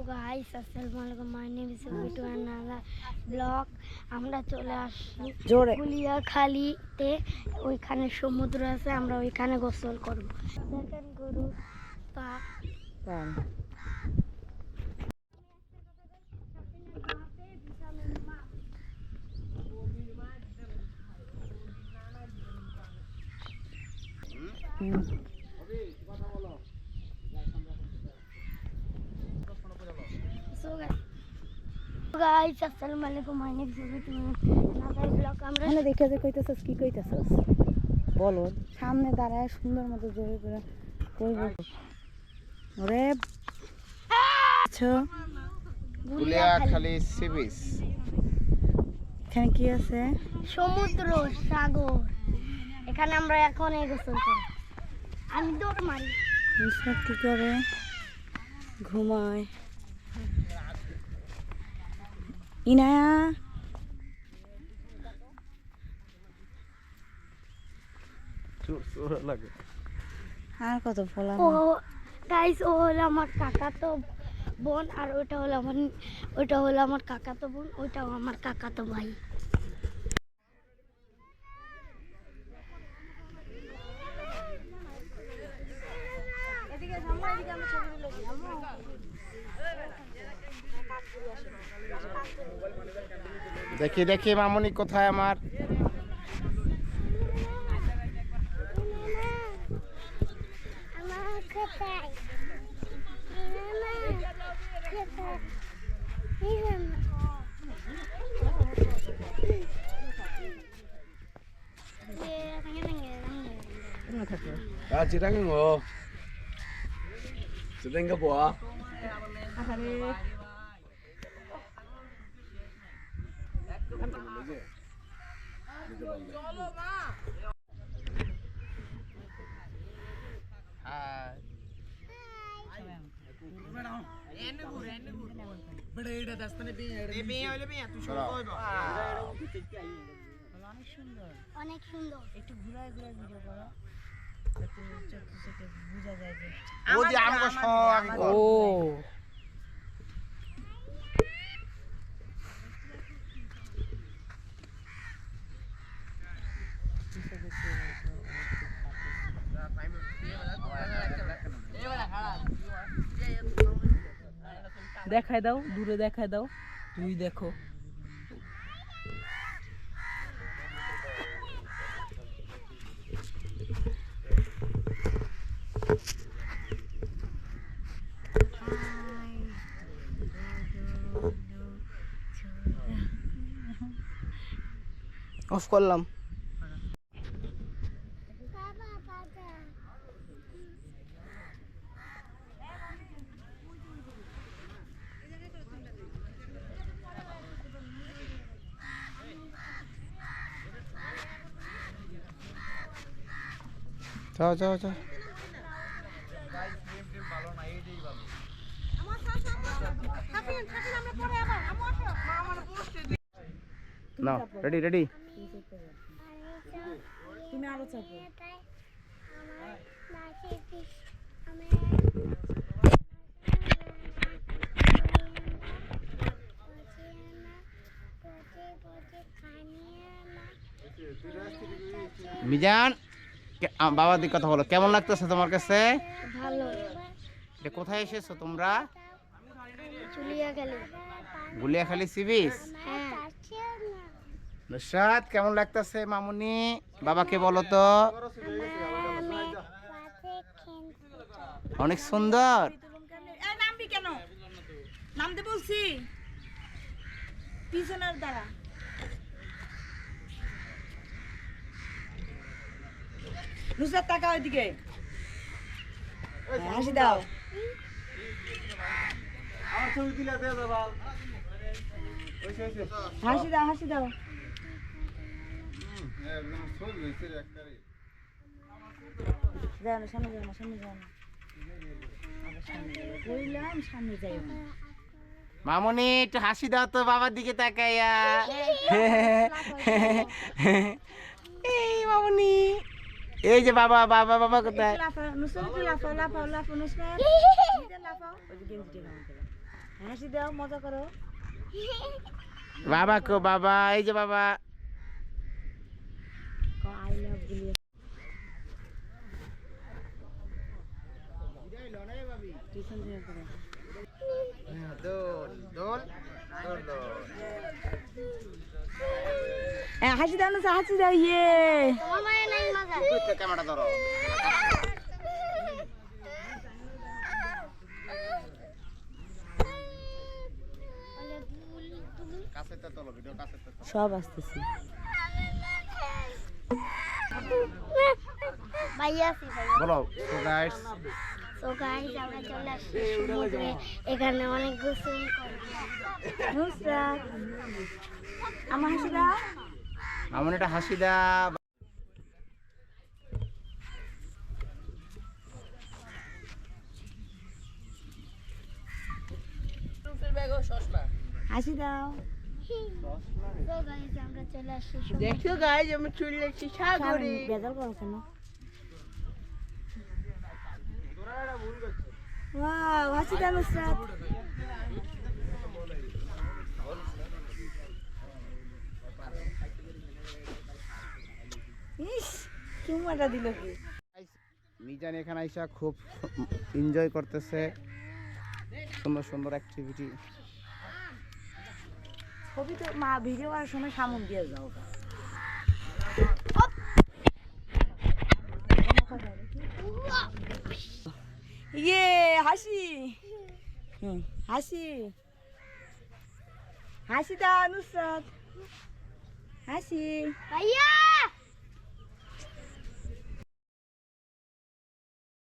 Guys আসসালামু আলাইকুম, my name is B2 নালা ব্লগ। আমরা চলে আসছি গুলিয়াখালীতে, ওইখানে সমুদ্র আছে, আমরা ওইখানে গোসল করব। দেখেন গরু পা গাইস আসসালামু আলাইকুম, মাই নেম ইজ বিটু নালা ব্লগ। আমরা এখানে দেখে যে কইতেছস কি কইতেছস বলো, সামনে দাঁড়ায় সুন্দর মতো জোরে করে কইব। ওরে আচ্ছা, গুলিয়াখালী সি বিচ। এখানে কি আছে? সমুদ্র, সাগর। এখানে আমরা এখন এই গোসল করি। আমি দৌড় মারি। মিশাদ কি করে? ঘুমায়। ইনায়া আর কত ফলা ও গাইস, ও হলো আমার কাকাতো বোন, আর ওটা হলো আমার কাকাতো বোন, ওইটাও আমার কাকাতো ভাই। দেখি দেখি মামুনি কোথায় আমার? 지랑은 뭐? 지랑가 뭐? অনেক সুন্দর। একটু ঘুরায় ঘুরায় ভিডিও করো, বোঝা যায় যে 어디 아무거 서 ও দেখায় দাও, দূরে দেখায় দাও, তুই দেখো। অফ করলাম। যাও যাও যাও। না রেডি রেডি। তুমি আরো চাপো। মিজান, বাবার দিকে কথা বলো, কেমন লাগতেছে তোমার কাছে? ভালো। এটা কোথায় এসেছো তোমরা? গুলিয়াখালী। Guliakhali sea beach. হ্যাঁ। নুসরাত, কেমন লাগতেছে মামুনি? বাবাকে বলো তো। অনেক সুন্দর। নামবি কেন? নামতে বলছি পিছনের দ্বারা। নুসরাত টাকা ওইদিকে হাসি দাও। হাসি দাও, হাসি দাও। যাও না, সামনে যাও না, সামনে যাও না। আবার সামনে যাও, বললাম সামনে যাই না। মামুনি একটু হাসি দাও তো বাবার দিকে তাকাইয়া। এই মামুনি, এই যে বাবা বাবা বাবা কোথায়? লাফাও নুসরাত, লাফাও লাফাও লাফাও নুসরাত, লাফাও। ওই যে গেঞ্জিটা নাও। হাসি দাও, মজা করো। বাবা কো বাবা, এই যে বাবা। I love গুলিয়া। টিউশন থেকে করে। দোল দোল দোল দোল। হাসি দাও না, হাসি দাও। ইয়ে তোমার মায়ের নাই মজা। ক্যামেরা ধরো। কাছে তো তোলো, ভিডিও কাছে তো তোলো। সব আসতেছি। ভাইয়া আছি ভাইয়া। বলো তো গাইস, সো গাইস আমরা চলে আসছি সমুদ্রে, এখানে অনেক গোসল করব। নুসরাত, আমার হাসি দাও। আমার এটা হাসি দা। হাসি দাও। সো গাইস আমরা চলে আসছি দেখো গাইস, আমি চলে যাচ্ছি সাগরে। বেজাল করো কেন? ওয়াও, হাসি দাও নুসরাত। ইস, চুমাটা দিল কি? মিজান এখানে আইসা খুব এনজয় করতেছে, সুন্দর সুন্দর অ্যাক্টিভিটি। ছবি তো মা ভিডিও করার সময় সামন দিয়ে যাও। ইয়ে হাসি, হাসি, হাসি দাও নুসরাত, হাসি। ভাইয়া।